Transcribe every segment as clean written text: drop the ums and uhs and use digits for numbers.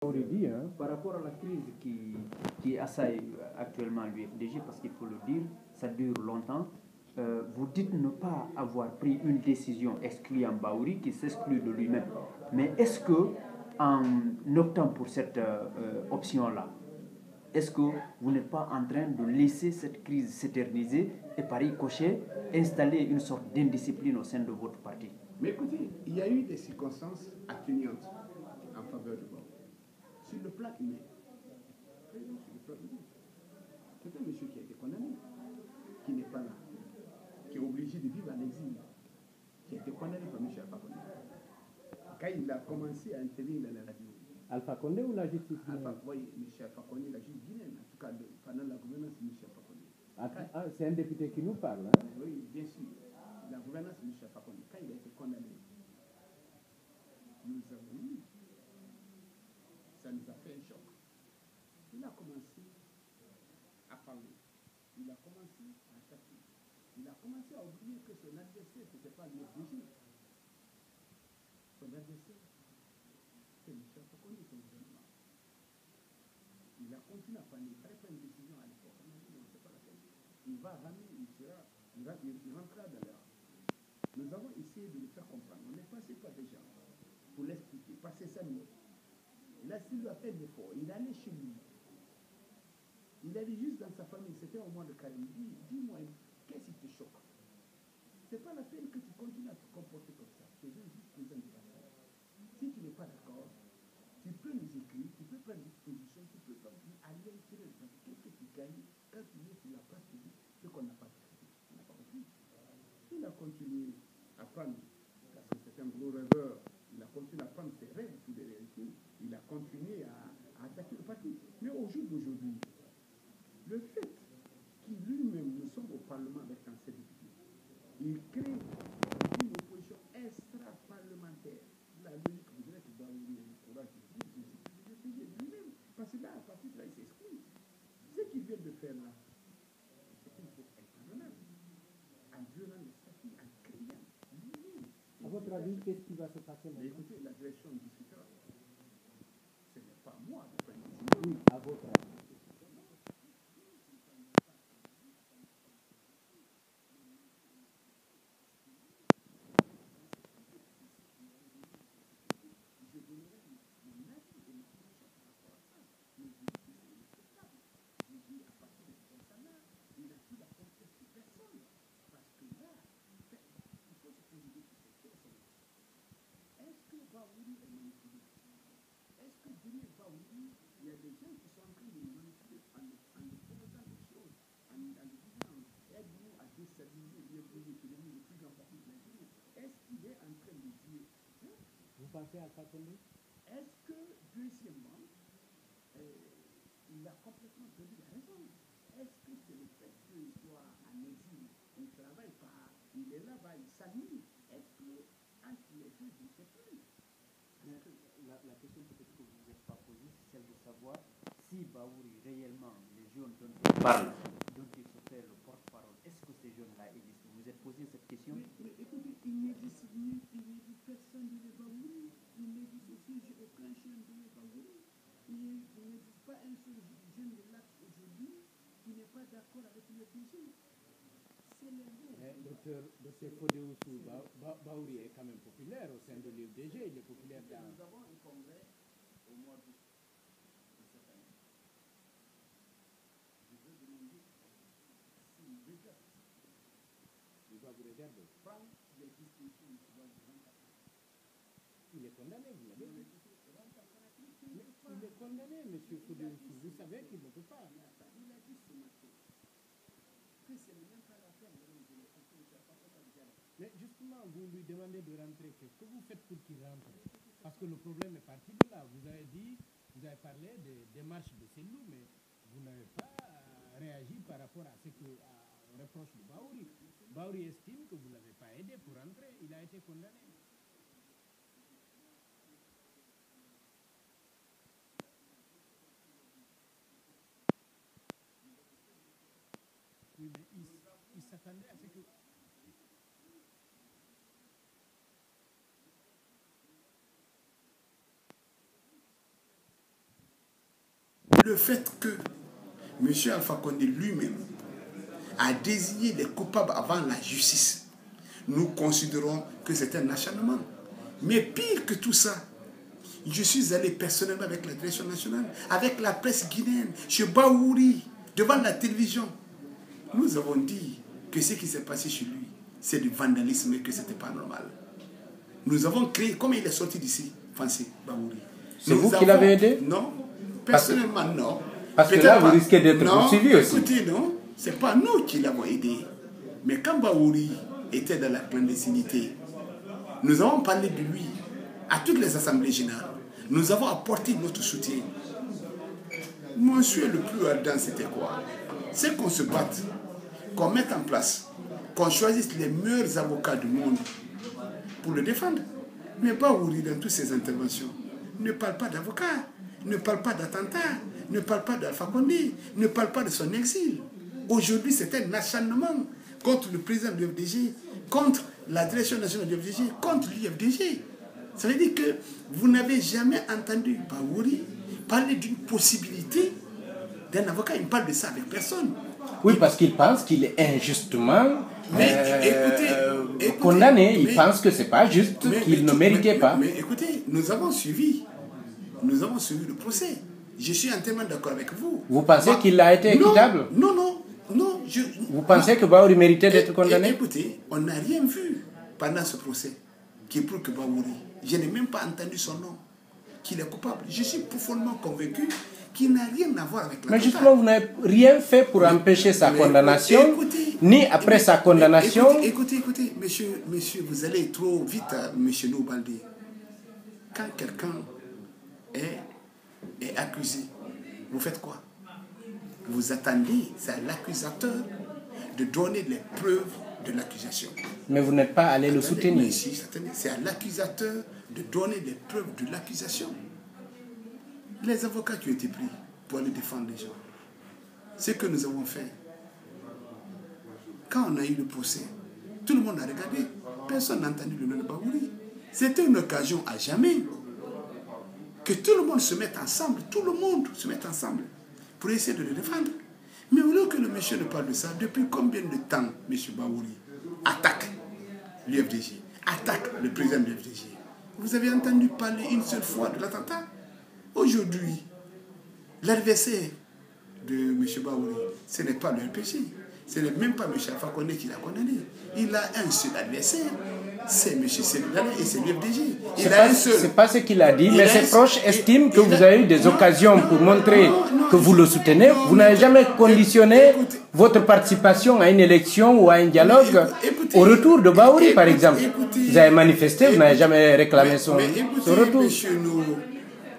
Dit, hein, par rapport à la crise qui assaille actuellement l'UFDG, parce qu'il faut le dire, ça dure longtemps. Vous dites ne pas avoir pris une décision excluant Baouri, qui s'exclut de lui-même. Mais est-ce que, en optant pour cette option-là, est-ce que vous n'êtes pas en train de laisser cette crise s'éterniser et par ricochet installer une sorte d'indiscipline au sein de votre parti? Mais écoutez, il y a eu des circonstances atténuantes en faveur de Baouri. Sur le plan humain, sur le plan humain, c'est un monsieur qui a été condamné, qui n'est pas là, qui est obligé de vivre en exil, qui a été condamné par M. Alpha Condé. Quand il a commencé à intervenir dans la radio. Alpha Condé ou la justice guinéenne? Oui, M. Alpha Condé, la justice guinéenne, en tout cas pendant la gouvernance de M. Alpha Condé. C'est un député qui nous parle, hein? Oui, bien sûr. La gouvernance de M. Alpha Condé, quand il a été condamné, nous avons eu, ça nous a fait un choc. Il a commencé à parler, il a commencé à attaquer, il a commencé à oublier que son adversaire, ce n'était pas le FDG. Son adversaire, c'est M. Alpha Condé, son gouvernement. Il a continué à parler, il fallait prendre une décision à l'époque. On a dit non, c'est pas la peine. Il va ramener, il rentrera dans l'air. Nous avons essayé de le faire comprendre. On est passé par des gens pour l'expliquer, par ses amis. Là, s'il lui a fait l'effort, il allait chez lui. Il allait juste dans sa famille, c'était au mois de carême. Dis-moi, qu'est-ce qui te choque? C'est pas la peine que tu continues à te comporter comme ça. Tu es un vice-président du parti. Si tu n'es pas d'accord, tu peux nous écrire, tu peux prendre une disposition, tu peux pas à l'intérieur du parti. Qu'est-ce que tu gagnes quand tu es sur la place publique, ce qu'on n'a pas discuté? On n'a pas compris. Il a continué à prendre, parce que c'est un gros rêveur, il a continué à prendre ses rêves pour des réalités. Il a continué à attaquer le parti. Mais au jour d'aujourd'hui, le fait qu'il lui-même, nous sommes au Parlement avec 37 députés, il crée une opposition extra-parlementaire. La logique voudrait que Baouri ait le courage de dire lui-même. Parce que là, à partir de là, il s'exclut. Ce qu'il vient de faire là, c'est une faute impardonnable. En violant les statuts, en criant lui-même. À votre avis, qu'est-ce qui va se passer maintenant? Écoutez, la direction discutera. Ce n'est pas moi de prendre une décision. Oui, à votre avis. Est-ce que derrière Baouri, il y a des gens qui sont en train de manipuler en proposant des choses, en disant aide-nous à déstabiliser l'IFDG qui est devenu le plus grand parti de la Guinée? Est-ce qu'il est en train de dire ça? Vous pensez à Alpha Condé? Est-ce que, deuxièmement, il a complètement perdu la raison? Est-ce que c'est le fait qu'il soit en exil, il ne travaille pas, il est là-bas, il s'amuse? Est-ce que, entre les deux, je ne sais plus? La question peut-être que vous ne vous êtes pas posée, c'est celle de savoir si Baouri, réellement, les jeunes dont il parle, dont il se fait le porte-parole, est-ce que ces jeunes-là existent? Vous vous êtes posé cette question? Mais écoutez, il n'existe personne de Baouri, il n'existe aussi aucun jeune de Baouri, il n'existe pas un seul jeune de l'AC aujourd'hui qui n'est pas d'accord avec le FDG. C'est Docteur Fodéoussou, Baouri est quand même populaire au sein de l'UFDG, il est populaire dans... Nous avons un congrès au mois d'août de cette année. Je veux demander s'il regarde. Il va vous regarder. Prends les dispositions du pouvoir du 24. Il est condamné, vous l'avez dit. Il est condamné, M. Fodéoussou. Vous savez qu'il ne peut pas. Il a dit ce matin que ce n'est même pas la peine de l'enlever parce que ça ne pas bien. Mais justement, vous lui demandez de rentrer. Qu'est-ce que vous faites pour qu'il rentre? Parce que le problème est parti de là. Vous avez dit, vous avez parlé des démarches de Cellou, mais vous n'avez pas réagi par rapport à ce que reproche de Baouri. Baouri estime que vous ne l'avez pas aidé pour rentrer. Il a été condamné. Oui, mais il s'attendait à ce que... Le fait que M. Alpha Condé lui-même a désigné les coupables avant la justice, nous considérons que c'est un acharnement. Mais pire que tout ça, je suis allé personnellement avec la direction nationale, avec la presse guinéenne, chez Baouri, devant la télévision. Nous avons dit que ce qui s'est passé chez lui, c'est du vandalisme et que ce n'était pas normal. Nous avons créé, comme il est sorti d'ici, Fancy Baouri. C'est vous qui l'avez aidé? Non, personnellement non. Parce que là, vous risquez d'être poursuivi aussi. Écoutez, non, ce n'est pas nous qui l'avons aidé. Mais quand Baouri était dans la clandestinité, nous avons parlé de lui à toutes les assemblées générales. Nous avons apporté notre soutien. Mon souhait le plus ardent, c'était quoi? C'est qu'on se batte, qu'on mette en place, qu'on choisisse les meilleurs avocats du monde pour le défendre. Mais Baouri, dans toutes ses interventions, ne parle pas d'avocat, ne parle pas d'attentat, ne parle pas d'Alpha Condé, ne parle pas de son exil. Aujourd'hui, c'est un acharnement contre le président de l'UFDG, contre la direction nationale de l'UFDG, contre l'UFDG. Ça veut dire que vous n'avez jamais entendu Baouri parler d'une possibilité d'un avocat. Il ne parle de ça avec personne. Oui, parce qu'il pense qu'il est injustement écoutez, condamné. Il pense que ce n'est pas juste, qu'il ne méritait pas. Mais écoutez, nous avons suivi le procès. Je suis entièrement d'accord avec vous. Vous pensez qu'il a été équitable? Non. Vous pensez que Baouri méritait d'être condamné? Écoutez, on n'a rien vu pendant ce procès qui prouve que Baouri, je n'ai même pas entendu son nom, qu'il est coupable. Je suis profondément convaincu qu'il n'a rien à voir avec la Mais justement, vous n'avez rien fait pour empêcher sa condamnation, ni après sa condamnation. Écoutez, monsieur, vous allez trop vite, monsieur Noubaldé. Quand quelqu'un est accusé, vous faites quoi? Vous attendez, c'est à l'accusateur de donner les preuves de l'accusation. Mais vous n'êtes pas allé le soutenir. C'est à l'accusateur de donner les preuves de l'accusation. Les avocats qui ont été pris pour aller défendre les gens, ce que nous avons fait, quand on a eu le procès, tout le monde a regardé, personne n'a entendu le nom de Baouri. C'était une occasion à jamais que tout le monde se mette ensemble, pour essayer de le défendre. Mais au lieu que le monsieur ne parle de ça, depuis combien de temps M. Baouri attaque l'UFDG, attaque le président de l'UFDG? Vous avez entendu parler une seule fois de l'attentat? Aujourd'hui, l'adversaire de M. Baouri, ce n'est pas le RPG, ce n'est même pas M. Alpha Condé qui l'a condamné. Il a un seul adversaire, c'est M. Sénégalais et c'est l'UFDG. C'est pas ce qu'il a dit, mais ses proches estiment que vous avez eu des occasions pour montrer que vous le soutenez. Vous n'avez jamais conditionné votre participation à une élection ou à un dialogue au retour de Baouri, par exemple. Vous avez manifesté, vous n'avez jamais réclamé son retour.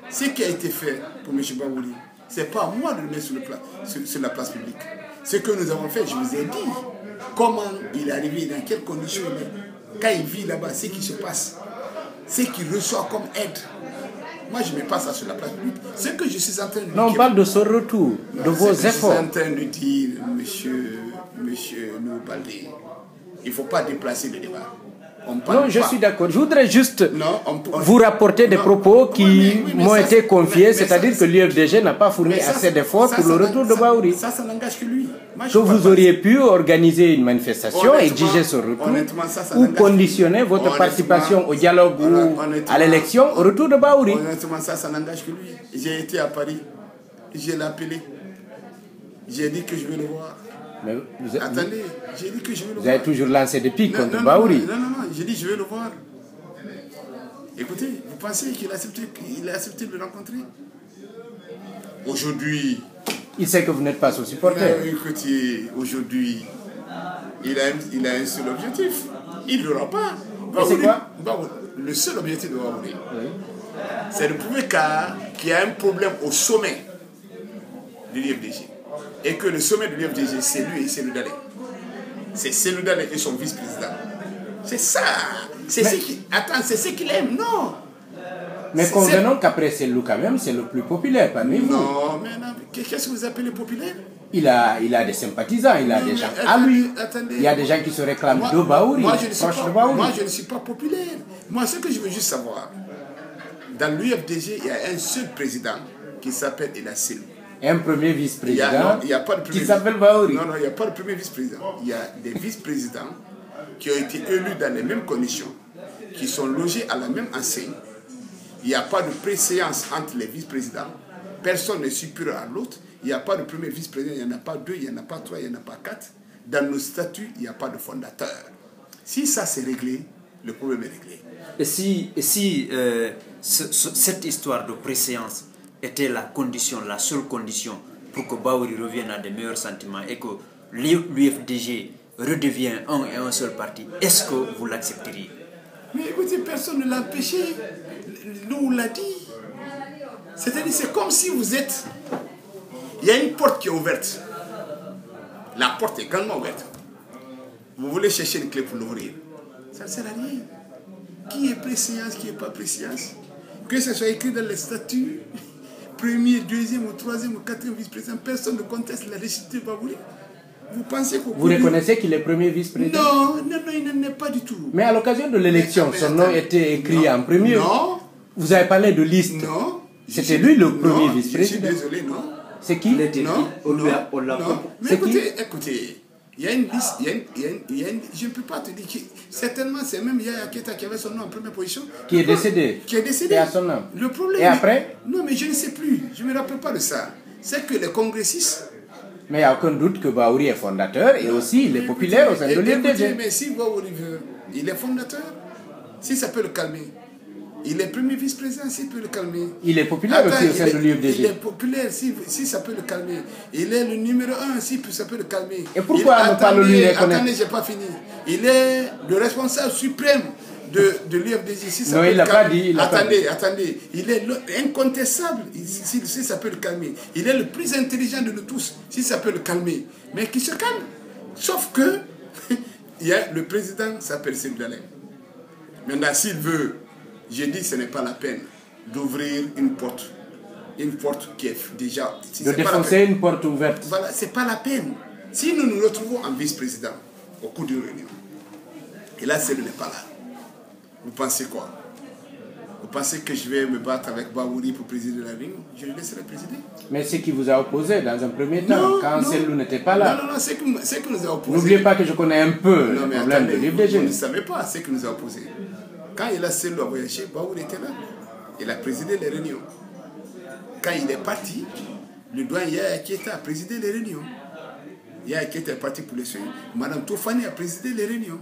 Ce qui a été fait pour M. Baouri, ce n'est pas à moi de le mettre sur la place publique. Ce que nous avons fait, je vous ai dit, comment il est arrivé, dans quelles conditions il est, quand il vit là-bas, ce qui se passe, ce qu'il reçoit comme aide. Moi, je ne mets pas ça sur la place publique. Ce que je suis en train de dire... Non, on parle de ce retour, de vos efforts. Je suis en train de dire, monsieur Noubaldé, il ne faut pas déplacer le débat. Non, je suis d'accord. Je voudrais juste vous rapporter des propos qui m'ont été confiés, c'est-à-dire que l'UFDG n'a pas fourni assez d'efforts pour le retour de Baouri. Ça n'engage que lui. Que vous auriez pu organiser une manifestation, exiger son retour, ou conditionner votre participation au dialogue ou à l'élection au retour de Baouri. Honnêtement, ça n'engage que lui. J'ai été à Paris, j'ai appelé, j'ai dit que je vais le voir. Mais attendez, j'ai dit que je vais le voir. Vous avez toujours lancé des pics contre Baouri. Non, j'ai dit je vais le voir. Écoutez, vous pensez qu'il a accepté de le rencontrer? Aujourd'hui... Il sait que vous n'êtes pas son supporter. Écoutez, aujourd'hui, il a un seul objectif. Il ne l'aura pas. C'est quoi? Le seul objectif de Baouri, c'est de prouver qu'il y a un problème au sommet de l'UFDG. Et que le sommet de l'UFDG, c'est lui et Cellou Dalein. C'est Cellou Dalein et son vice-président. C'est ça. C'est ce qu'il aime, non? Mais convenons qu'après Cellou, quand même, c'est le plus populaire parmi vous. Non, mais qu'est-ce que vous appelez populaire? Il a des sympathisants, il a des gens à lui. Il y a des gens qui se réclament de Baouri, proches de Baouri. Moi, je ne suis pas populaire. Moi, ce que je veux juste savoir, dans l'UFDG, il y a un seul président qui s'appelle Ela Cellou. un premier vice-président il y a pas de premier qui s'appelle Bahouri. Non, il n'y a pas de premier vice-président. Il y a des vice-présidents qui ont été élus dans les mêmes conditions, qui sont logés à la même enseigne. Il n'y a pas de préséance entre les vice-présidents. Personne n'est supérieur à l'autre. Il n'y a pas de premier vice-président, il n'y en a pas deux, il n'y en a pas trois, il n'y en a pas quatre. Dans nos statuts, il n'y a pas de fondateur. Si ça c'est réglé, le problème est réglé. Et si cette histoire de préséance était la seule condition pour que Bahouri revienne à de meilleurs sentiments et que l'UFDG redevienne un et un seul parti, est-ce que vous l'accepteriez? Mais écoutez, personne ne l'a empêché. Nous l'a dit. C'est-à-dire, c'est comme si vous êtes... Il y a une porte qui est ouverte. La porte est également ouverte. Vous voulez chercher une clé pour l'ouvrir. Ça ne sert à rien. Qui est préséance, qui n'est pas préséance. Que ce soit écrit dans les statuts, premier, deuxième, ou troisième, ou quatrième vice-président, personne ne conteste la légitimité de Bahouri. Vous pensez qu'au Vous reconnaissez qu'il est premier vice-président? Non, il n'en est pas du tout. Mais à l'occasion de l'élection, son nom était écrit en premier. Non. Vous avez parlé de liste. Non. C'était lui le premier vice-président. Je suis désolé, non. C'est qui? Non. On l'a Non. Mais écoutez, il y a une liste, je ne peux pas te dire que certainement c'est même Yaya Keita qui avait son nom en première position. Qui est décédé. Qui est décédé. Et à son nom. Le problème. Et après? Non, mais je ne sais plus. Je ne me rappelle pas de ça. C'est que les congressistes. Mais il n'y a aucun doute que Bahouri est fondateur et aussi il est populaire au sein de l'UFDG. Mais si Bahouri veut, il est fondateur. Si ça peut le calmer. Il est premier vice-président, s'il peut le calmer. Il est populaire aussi au sein de l'UFDG. Il est populaire, si ça peut le calmer. Il est le numéro 1, si ça peut le calmer. Et pourquoi ne pas le lui reconnaître? Attendez, je n'ai pas fini. Il est le responsable suprême de l'UFDG. Si non, il ne l'a pas dit. Attendez. Il est incontestable, si ça peut le calmer. Il est le plus intelligent de nous tous, si ça peut le calmer. Mais qui se calme. Sauf que, il y a le président s'appelle Seydou Dalein. Maintenant, s'il veut, j'ai dit que ce n'est pas la peine d'ouvrir une porte qui est déjà... de défoncer une porte ouverte. Voilà, ce n'est pas la peine. Si nous nous retrouvons en vice-président au cours d'une réunion, et là, Seydou n'est pas là, vous pensez quoi? Vous pensez que je vais me battre avec Bahouri pour présider la réunion? Je le laisserai présider. Mais c'est qui vous a opposé dans un premier temps, quand Seydou n'était pas là. Non, c'est que nous a opposé. N'oubliez pas que je connais un peu le problème de l'UFDG. Vous ne savez pas ce qui nous a opposé. Quand il a Seydou à voyager, Bahouri était là. Il a présidé les réunions. Quand il est parti, le doyen Yaya Keita a présidé les réunions. Yaya Keita est parti pour les soins. Madame Tofani a présidé les réunions.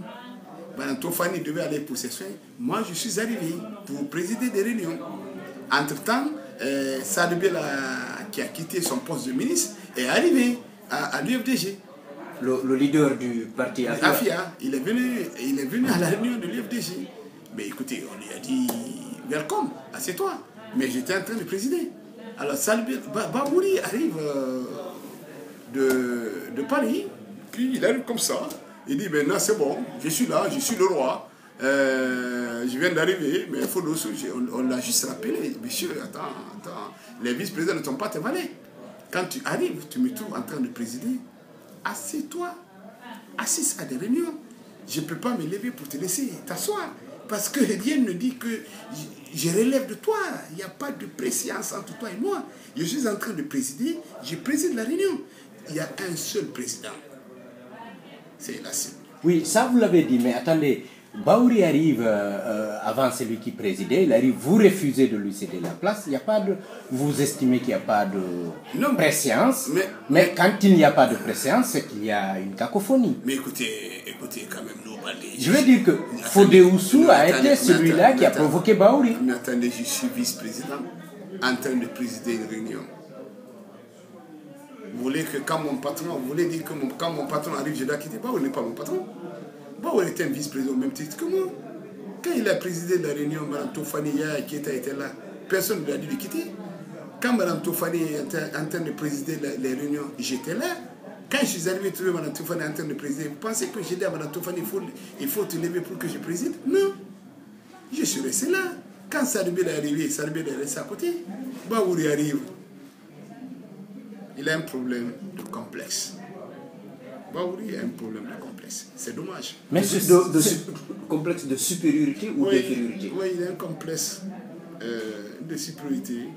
Madame Tofani devait aller pour ses soins. Moi, je suis arrivé pour présider des réunions. Entre-temps, Sadou Bella, qui a quitté son poste de ministre, est arrivé à l'UFDG. Le leader du parti Afia, il est venu à la réunion de l'UFDG. Mais écoutez, on lui a dit, welcome, assieds-toi. Mais j'étais en train de présider. Alors, Bahouri arrive de Paris, puis il arrive comme ça. Il dit, maintenant c'est bon, je suis là, je suis le roi. Je viens d'arriver, mais il faut on l'a juste rappelé. Monsieur, attends, les vice-présidents ne sont pas tes valets. Quand tu arrives, tu me trouves en train de présider. Assieds-toi, assise à des réunions. Je ne peux pas me lever pour te laisser t'asseoir. Parce que rien ne dit que je relève de toi. Il n'y a pas de préséance entre toi et moi. Je suis en train de présider, je préside la réunion. Il y a un seul président. C'est la cible. Oui, ça vous l'avez dit, mais attendez, Bahouri arrive avant celui qui présidait, il arrive, vous refusez de lui céder la place, il n'y a pas de... Vous estimez qu'il n'y a pas de préséance, mais quand il n'y a pas de préséance, c'est qu'il y a une cacophonie. Mais écoutez quand même, nous, je veux dire que Fodé Oussou a été celui-là qui a provoqué Bahouri. Mais attendez, je suis vice-président en train de présider une réunion. Vous voulez que quand mon patron, vous voulez dire que quand mon patron arrive, je dois quitter? Bahouri n'est pas mon patron. Bahouri était un vice-président au même titre que moi. Quand il a présidé la réunion, Mme Tofani Yaya Keita était là. Personne ne lui a dit de quitter. Quand Mme Tofani était en train de présider les réunions, j'étais là. Quand je suis arrivé trouver Mme Tofani en train de présider, vous pensez que j'ai dit à Mme Tofani, il faut te lever pour que je préside? Non. Je suis resté là. Quand Sadou Bella est arrivé, Sadou Bella est resté à côté. Bahouri arrive. Il a un problème de complexe. Bahouri a un problème de complexe. C'est dommage. Mais complexe de supériorité ou d'infériorité? Oui, il a un complexe de supériorité.